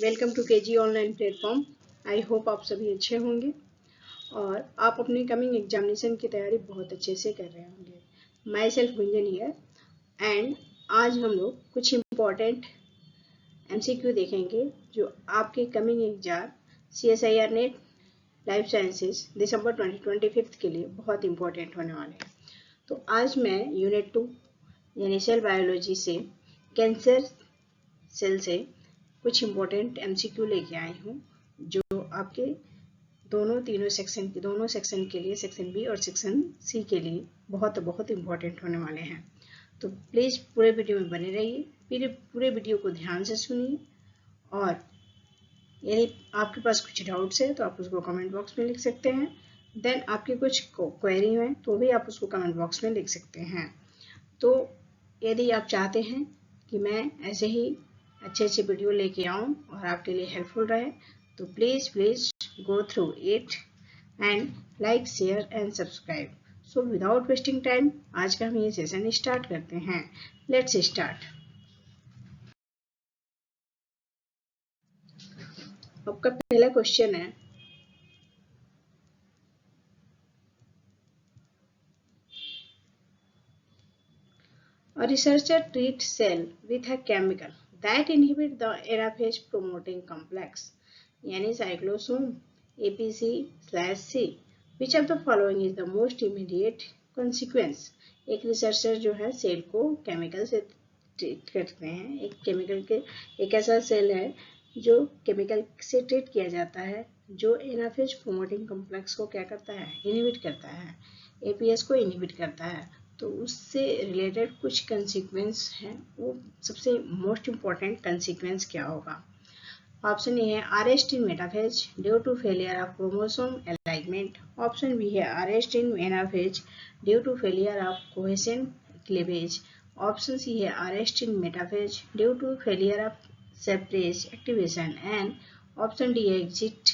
Welcome to KG online platform. I hope आप सभी अच्छे होंगे और आप अपनी कमिंग एग्जामिनेशन की तैयारी बहुत अच्छे से कर रहे होंगे। Myself Gunjan here and आज हम लोग कुछ इम्पॉर्टेंट MCQ देखेंगे जो आपके coming exam CSIR net life sciences दिसंबर 2025 के लिए बहुत इम्पॉर्टेंट होने वाले हैं। तो आज मैं यूनिट 2 यानी सेल बायोलॉजी से कैंसर सेल से कुछ इम्पोर्टेंट MCQ लेके आई हूँ जो आपके दोनों सेक्शन के लिए, सेक्शन बी और सेक्शन सी के लिए बहुत इम्पोर्टेंट होने वाले हैं। तो प्लीज़ पूरे वीडियो में बने रहिए, पूरे वीडियो को ध्यान से सुनिए और यदि आपके पास कुछ डाउट्स है तो आप उसको कमेंट बॉक्स में लिख सकते हैं। देन आपके कुछ क्वेरी हैं तो भी आप उसको कमेंट बॉक्स में लिख सकते हैं। तो यदि आप चाहते हैं कि मैं ऐसे ही अच्छे वीडियो लेके आऊँ और आपके लिए हेल्पफुल रहे तो please go through it and like, share and subscribe. So without wasting time आज का हम ये सेशन स्टार्ट करते हैं। Let's start. आपका पहला क्वेश्चन है, a researcher treats cell with a chemical that inhibit the anaphase promoting complex यानी साइक्लोसोम APC/C. Which of the following is the most immediate consequence? एक रिसर्चर जो है सेल को केमिकल से ट्रीट करते हैं। एक ऐसा सेल है जो केमिकल से ट्रीट किया जाता है जो एनाफेज प्रोमोटिंग कॉम्प्लेक्स को क्या करता है, इनहिबिट करता है, APS को इनहिबिट करता है। तो उससे रिलेटेड कुछ कंसिक्वेंस हैं, वो सबसे मोस्ट इम्पॉर्टेंट कंसिक्वेंस क्या होगा? ऑप्शन ए है arrest in metaphase due to failure of chromosome alignment. Option B है arrest in metaphase due to failure of cohesion cleavage. Option C है arrest in metaphase due to failure of separase activation and option D है exit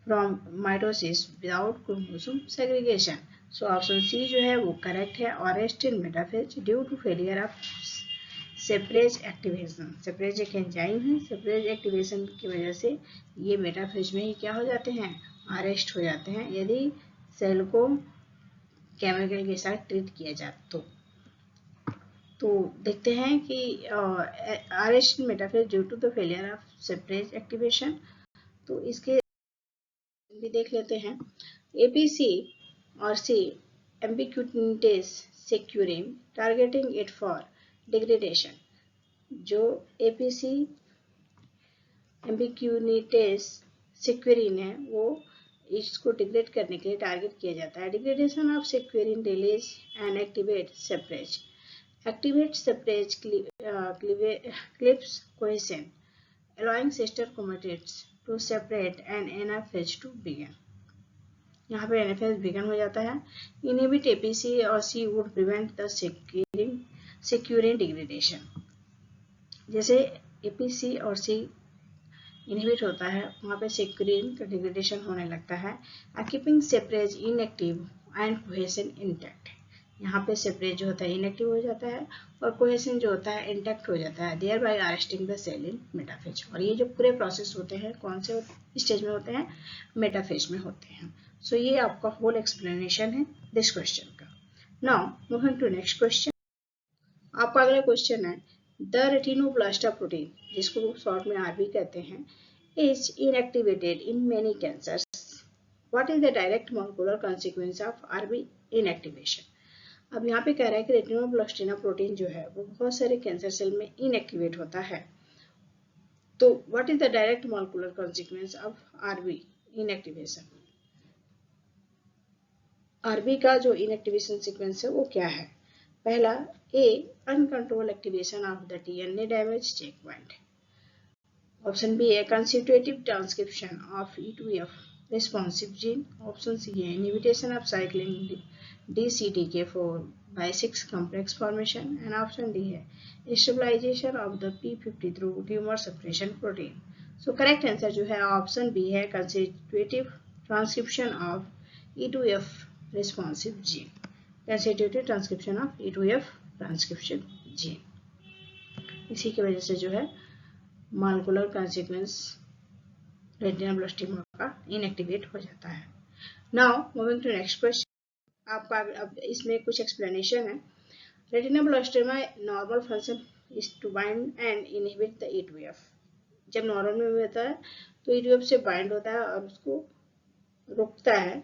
from mitosis without chromosome segregation. So option C जो है वो correct है, arrest in metaphase due to failure of separase activation. Separase एक enzyme है, सेपरेज activation की वजह से ये मेटाफेज में ही क्या हो जाते हैं, अरेस्ट हो जाते हैं यदि सेल को केमिकल के साथ ट्रीट किया जाए तो देखते हैं कि arrest in metaphase due to the failure of separase activation. तो इसके भी देख लेते हैं। APC और C ubiquitous securin targeting it for degradation। जो APC ubiquitous securin है वो इसको डिग्रेड करने के लिए टारगेट किया जाता है। Degradation of securin release and activate separase clips cohesion allowing sister chromatids to separate and anaphase to begin। यहाँ पे anaphase begin हो जाता है। Inhibit APC और C would prevent the securin degradation। जैसे APC और C इनहिबिट होता है वहाँ पे सेक्यूरिन का डिग्रेडेशन होने लगता है। Keeping separase inactive and cohesion intact. यहाँ पे सेपरेज जो होता है इनएक्टिव हो जाता है और कोहेशन जो होता है इंटैक्ट हो जाता है, thereby arresting the cell in metaphase. और ये जो पूरे प्रोसेस होते हैं कौन से स्टेज में होते हैं, मेटाफेज में होते हैं। सो ये आपका होल एक्सप्लेनेशन है दिस क्वेश्चन का। Now moving to next question. आपका अगला क्वेश्चन है, द रेटिनोब्लास्टा प्रोटीन जिसको शॉर्ट में RB कहते हैं is inactivated in many cancers. What is the direct molecular consequence of RB inactivation? अब यहाँ पे कह रहा है कि रेटिनोब्लास्टिना प्रोटीन जो है वो बहुत सारे कैंसर सेल में इनएक्टिवेट होता है। तो what is the direct molecular consequence of RB inactivation? RB का जो इनएक्टिवेशन सीक्वेंस है वो क्या है? पहला A uncontrolled activation of the DNA damage check point. Option B है constitutive transcription of E2F responsive gene। Option C है inhibition of cyclin DCTK4 by 6 complex formation and option D है stabilization of the P50 through tumor suppression protein। So correct answer जो है option B है constitutive transcription of E2F responsive gene। constitutive transcription of E2F transcription gene। इसी की वजह से जो है मॉलिक्यूलर कॉन्सिक्वेंस रेटिनोब्लास्टोमा का इनएक्टिवेट हो जाता है। Now moving to next question. आपका अब इसमें कुछ एक्सप्लेनेशन है। Retinoblastoma normal function is to bind and inhibit the E2F। जब नॉर्मल में होता है तो E2F से बाइंड होता है और उसको रोकता है।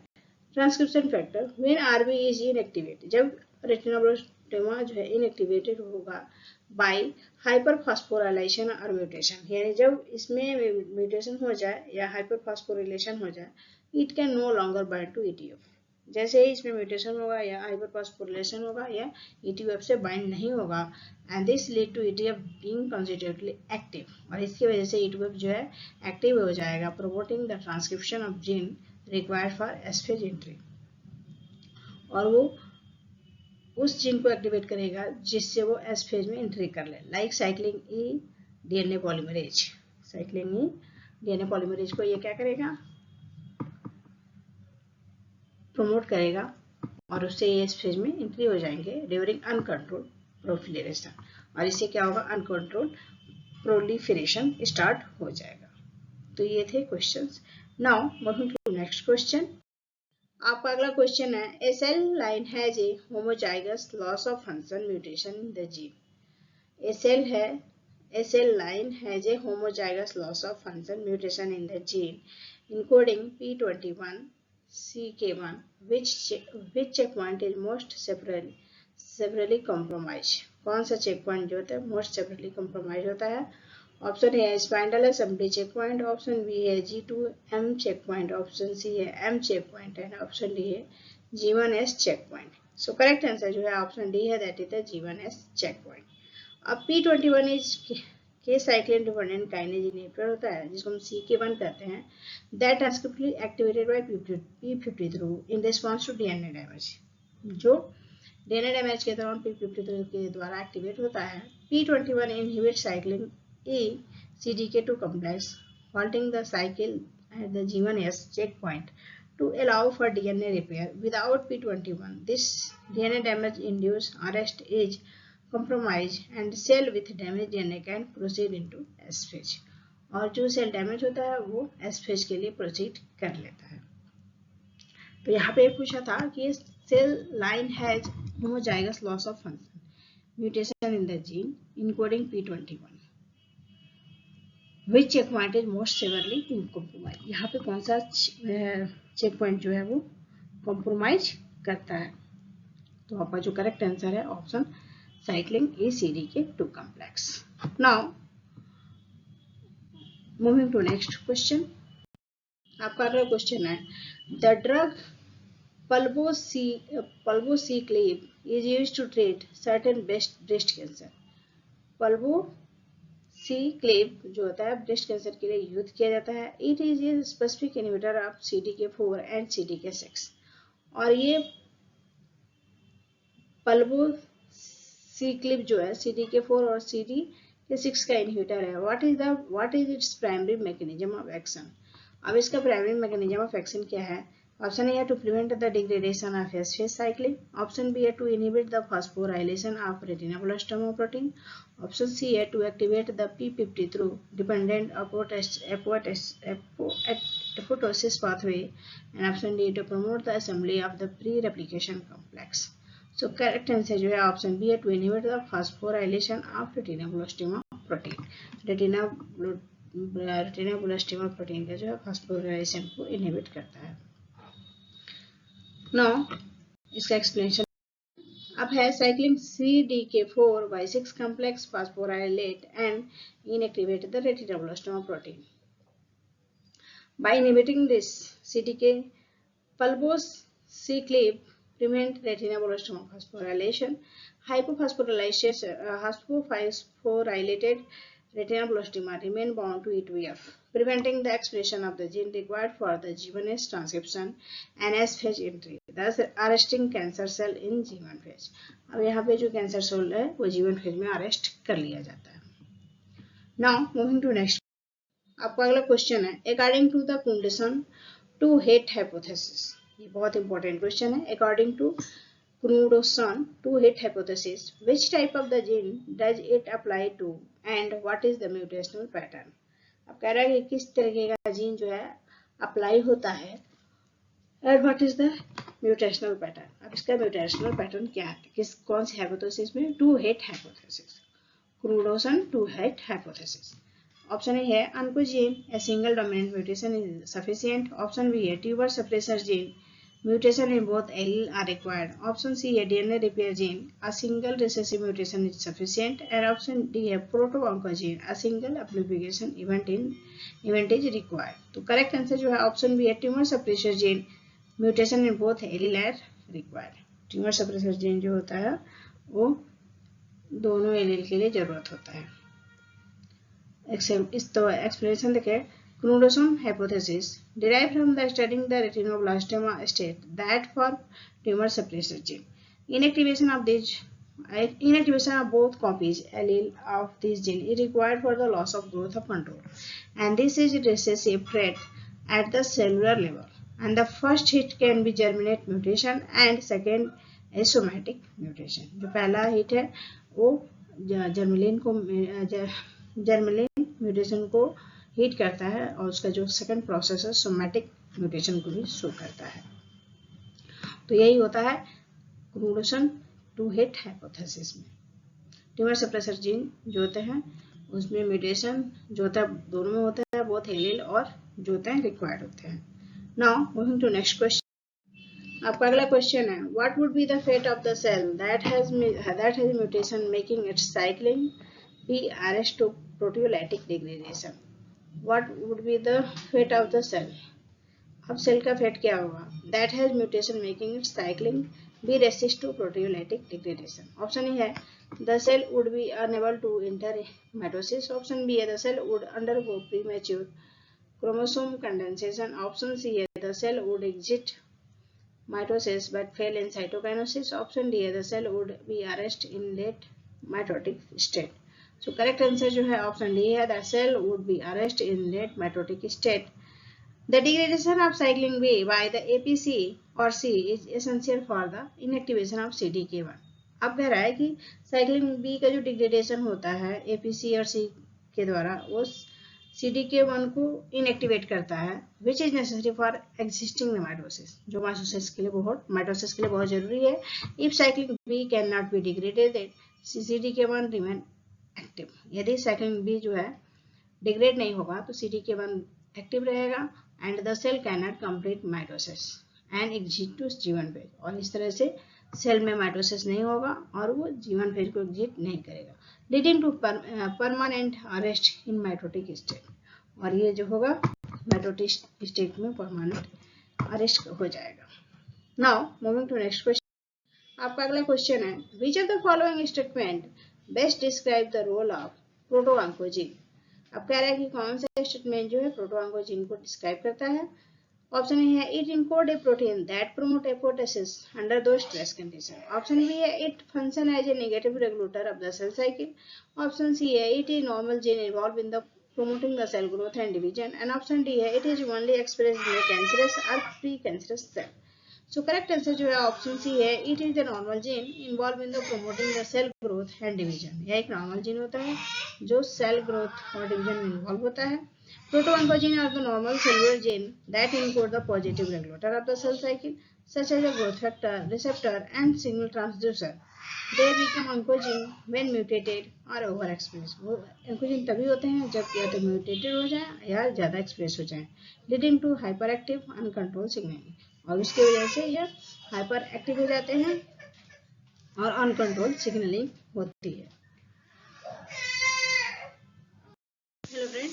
Transcription factor when RB is inactivate, जब रेटिनोब्लास्टोमा जो है इनएक्टिवेटेड होगा बाय हाइपरफॉस्फोराइलेशन और म्यूटेशन, यानी जब इसमें म्यूटेशन हो जाए या हाइपरफॉस्फोरिलेशन हो जाए, it can no longer bind to ETF। जैसे ही इसमें म्यूटेशन होगा या हाइपरफॉस्फोरिलेशन होगा या ETF से बाइंड नहीं होगा, and this lead to ETF being considerately active, और इसकी वजह से ETF जो है एक्टिव हो जाएगा, promoting the transcription of gene required for S phase entry, और वो उस जीन को एक्टिवेट करेगा जिससे वो एस फेज में एंट्री कर ले, लाइक साइक्लिंग ई DNA पॉलीमरेज। साइक्लिंग ई DNA पॉलीमरेज को ये क्या करेगा, प्रमोट करेगा और उससे ये एस फेज में एंट्री हो जाएंगे ड्यूरिंग अनकंट्रोल्ड प्रोलिफरेशन, और इससे क्या होगा, अनकंट्रोल्ड प्रोलिफरेशन स्टार्ट हो जाएगा। तो ये थे questions. Now moving to next question. आपका अगला क्वेश्चन है, a cell line has a homozygous loss of function mutation in the gene. A cell line has a homozygous loss of function mutation in the gene encoding P21 CK1, which checkpoint is most severely compromised। कौन सा check point जो होता है most severely compromise होता है? Option A है spindle assembly check point, option B है G2M check point, option C है M check point and option D है G1S check point. So correct answer जो है ऑप्शन डी है, that is the G1S check point. अब P21 is के cyclin dependent kinase inhibitor होता है, जिसको हम CK1 कहते हैं, that transcriptionally activated by P53 in response to DNA damage, जो DNA डैमेज के दौरान P53 के द्वारा एक्टिवेट होता है। P21 inhibit cyclin E CDK2 complex, halting the cycle at the G1S checkpoint to allow for DNA repair. Without P21, this DNA damage induced arrest is compromised and cell with damaged DNA can proceed into S phase, और जो cell damage होता है वो S phase के लिए proceed कर लेता है। तो यहाँ पे पूछा था कि cell line has homozygous loss of function mutation in the gene encoding P21, which check point is most severely compromise. यहाँ पे कौन सा चेक पॉइंट जो है वो कॉम्प्रोमाइज करता है? तो आपका जो करेक्ट आंसर है option cyclin A CDK2 complex. Now moving to next question. आपका अगला क्वेश्चन है, the drug palbociclib is used to treat certain breast cancer। palbociclib जो होता है ब्रेस्ट कैंसर के लिए यूज किया जाता है। It is a specific inhibitor of CDK4 and CDK6, और ये palbociclib जो है CDK4 और CDK6 का इनहिबिटर है। What is its primary mechanism of action. अब इसका प्राइमरी मैकेनिज्म ऑफ एक्शन क्या है? ऑप्शन ए है to prevent the degradation of S phase cyclin, option B है to inhibit the phosphorylation of retinoblastoma protein, option C है to activate the P53 dependent apoptosis pathway, and option D to promote the assembly of the pre replication complex. So correct answer जो है option B है to inhibit the phosphorylation of retinoblastoma protein. Retinoblastoma protein का जो है phosphorylation को inhibit करता है। Now इसका एक्सप्लेनेशन अब है, cyclin CDK4/6 complex phosphorylate and inactivate the retinoblastoma protein. By inhibiting this CDK, palbociclib prevent retinoblastoma phosphorylation. Hypophosphorylated retinoblastoma remain bound to E2F, preventing the expression of the gene required for the G1S transcription and S phase entry, thus arresting cancer cell in G1 phase। अब यहाँ पे जो cancer cell है वो G1 phase में arrest कर लिया जाता है। Now moving to next, आपका अगला क्वेश्चन है, according to the Knudson two hit hypothesis. ये बहुत इंपॉर्टेंट क्वेश्चन है। According to Knudsen two-hit hypothesis, which type of the gene does it apply to and what is the mutational pattern. अब कह रहा है कि किस तरीके का जीन जो है अप्लाई होता है and what is the mutational pattern. अब इसका mutational pattern क्या है, किस कौन सी hypothesis में, two hit hypothesis, Knudsen two hit hypothesis. Option A है oncogene, a single dominant mutation is sufficient. Option B है tumor suppressor gene, mutation in both allele are required. Option C है DNA repair gene, a single recessive mutation is sufficient. And option D है proto-oncogene, a single amplification event is required. तो correct answer जो है option B है tumor suppressor gene, mutation in both allele are required. tumor suppressor gene जो होता है वो दोनों एलील के लिए जरूरत होता है. इस तो एक्सप्लेनेशन देखें. Knudsen hypothesis derived from the studying the retinoblastoma state that form tumor suppressor gene. Inactivation of both copies allele of this gene is required for the loss of growth of control, and this is recessive trait at the cellular level. And the first hit can be germinate mutation and second is somatic mutation. जो पहला hit है वो जर्मेलिन mutation को hit करता है और उसका जो सेकंड प्रोसेस है सोमैटिक म्यूटेशन को भी शो करता है. तो यही होता है Knudsen टू हिट हाइपोथेसिस में. ट्यूमर सप्रेसर जीन जो होते हैं उसमें म्यूटेशन जो होता है दोनों में होता है, बोथ एलील और जो होते हैं रिक्वायर्ड होते हैं. Now moving to next question. आपका अगला क्वेश्चन है what would be the fate of the cell that has mutation making its cyclin B arrest to proteolytic degradation. What would be the fate of the cell? अब cell का fate क्या होगा? That has mutation making it cycling be resist to proteolytic degradation. Option A है the cell would be unable to enter mitosis. Option B है the cell would undergo premature chromosome condensation. Option C है the cell would exit mitosis but fail in cytokinesis. Option D है the cell would be arrest in late mitotic state. So correct answer जो है option D है the cell would be arrest in late mitotic state. The degradation of cyclin B by the APC or C is essential for the inactivation of CDK1. अब कह रहा है कि cyclin B का जो डिग्रेडेशन होता है APC और C के द्वारा वो CDK1 को इनएक्टिवेट करता है which is necessary for existing mitosis, जो माइटोसिस के लिए बहुत जरूरी है. If cyclin B cannot be degraded, CDK1 remain active. यदि साइक्लिन बी जो है डिग्रेड नहीं होगा तो CDK1 एक्टिव रहेगा and the cell can not complete mitosis and exit to G1 phase. और इस तरह से सेल में माइटोसिस नहीं होगा और वो G1 फेज को एग्जिट नहीं करेगा leading to permanent arrest in mitotic state. और ये जो होगा माइटोटिक स्टेट में परमानेंट अरेस्ट हो जाएगा. Now moving to next question. आपका अगला क्वेश्चन है which of the following statement best describe the role of protooncogene. अब कह रहा है कि कौन सा स्टेटमेंट जो है प्रोटोऑन्कोजीन को डिस्क्राइब करता है. ऑप्शन ए है it encode a protein that promote apoptosis under दो स्ट्रेस कंडीशन. ऑप्शन बी है it function as a negative regulator of the cell cycle. Option C है it is normal gene involve in the promoting the cell growth and division. And option D है it is only expressed in the cancerous or pre-cancerous cell. So correct answer जो है option C है it is the normal gene involve in the promoting the cell growth and division. यह एक normal gene होता है जो cell growth और division में इन्वॉल्व होता है. Protooncogene are the normal cellular gene that encode the positive regulator of the cell cycle such as a growth factor, receptor and signal transducer. They become oncogene when mutated or overexpressed. वो oncogene तभी होते हैं जब या तो mutated हो जाए या ज़्यादा एक्सप्रेस हो जाए leading to hyper active uncontrolled signalling. और उसकी वजह से यह हाइपर एक्टिव हो जाते हैं और अनकंट्रोल सिग्नलिंग होती है. Hello friend,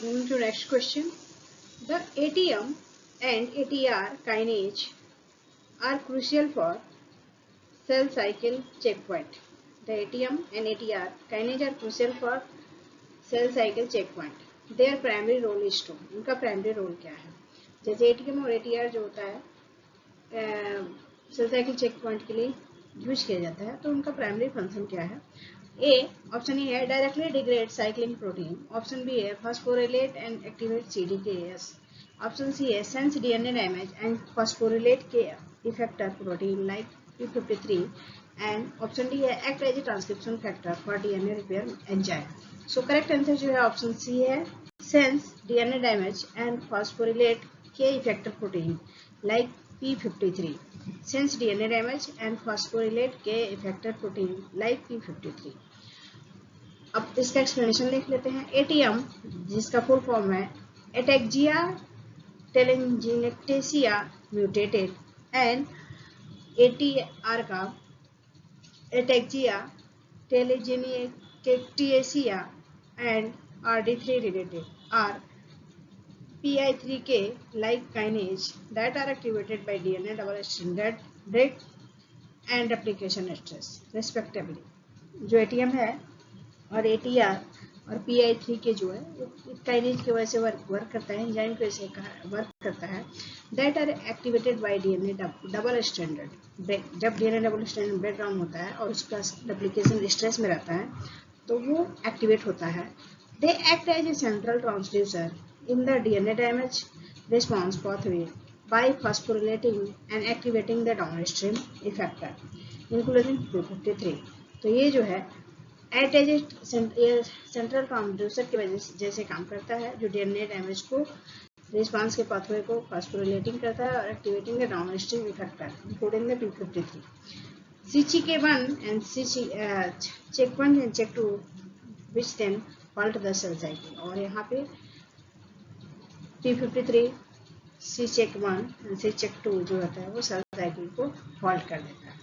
moving to next question. The ATM and ATR kinase are crucial for cell cycle checkpoint. The ATM and ATR kinase are crucial for cell cycle checkpoint. Their primary role is to. इनका primary role क्या है? जैसे ATM और ATR जो होता है cell cycle check point के लिए यूज किया जाता है तो उनका प्राइमरी फंक्शन क्या है. ए ऑप्शन ए है directly degrade cyclin protein. Option B है phosphorylate and activate CDKS. Option C है sense DNA damage and phosphorylate के effector protein like P53 and option D है act as a transcription factor for DNA repair enzyme. So correct answer जो है option C है। Sense DNA damage and phosphorylate के effector protein like P53 sense DNA damage and phosphorylate K effector protein like P53। अब इसका explanation देख लेते हैं। ATM जिसका फुल फॉर्म है एटेक्जिया टेलेंजिनेक्टेसिया म्यूटेटेड एंड एटीआर का एटेक्जिया टेलेंजिनेक्टेसिया and RD3 related are PI3K like kinase that are activated by DNA double stranded break and replication stress respectively। जो ATM है और ATR और PI3 के जो है काइनेज की वजह से वर्क करता है, एंजाइम की वजह से वर्क करता है। That are activated by DNA double stranded break. जब DNA double stranded break down होता है और उसका रेप्लिकेशन स्ट्रेस में रहता है तो वो एक्टिवेट होता है। They act as a central transducer in the DNA damage response pathway by phosphorylating and activating the downstream effector including P53। तो ये जो है एट एज सेंट्रल ट्रांसड्यूसर की वजह से जैसे काम करता है, जो डीएनए डैमेज को रिस्पांस के पाथवे को फॉस्फोरिलेटिंग करता है और activating the downstream effector including the P53। CCK1 and CHEK1 and CHEK2 which then halt the cell cycle। और यहाँ पे P53 CCHEK1 and CCHEK2 जो होता है वो सेल साइकिल को हॉल्ट कर देता है।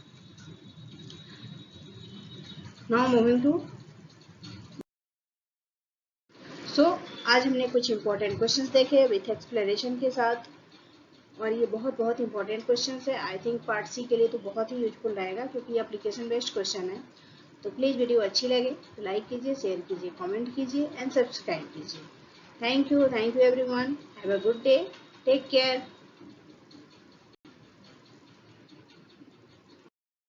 नाउ मूविंग टू आज हमने कुछ इंपॉर्टेंट क्वेश्चंस देखे विथ एक्सप्लेनेशन के साथ, और ये बहुत इंपॉर्टेंट क्वेश्चंस है। आई थिंक पार्ट सी के लिए तो बहुत ही यूजफुल रहेगा क्योंकि ये एप्लीकेशन बेस्ड क्वेश्चन है। तो प्लीज़ वीडियो अच्छी लगे तो लाइक कीजिए, शेयर कीजिए, कमेंट कीजिए एंड सब्सक्राइब कीजिए। Thank you everyone. Have a good day. Take care.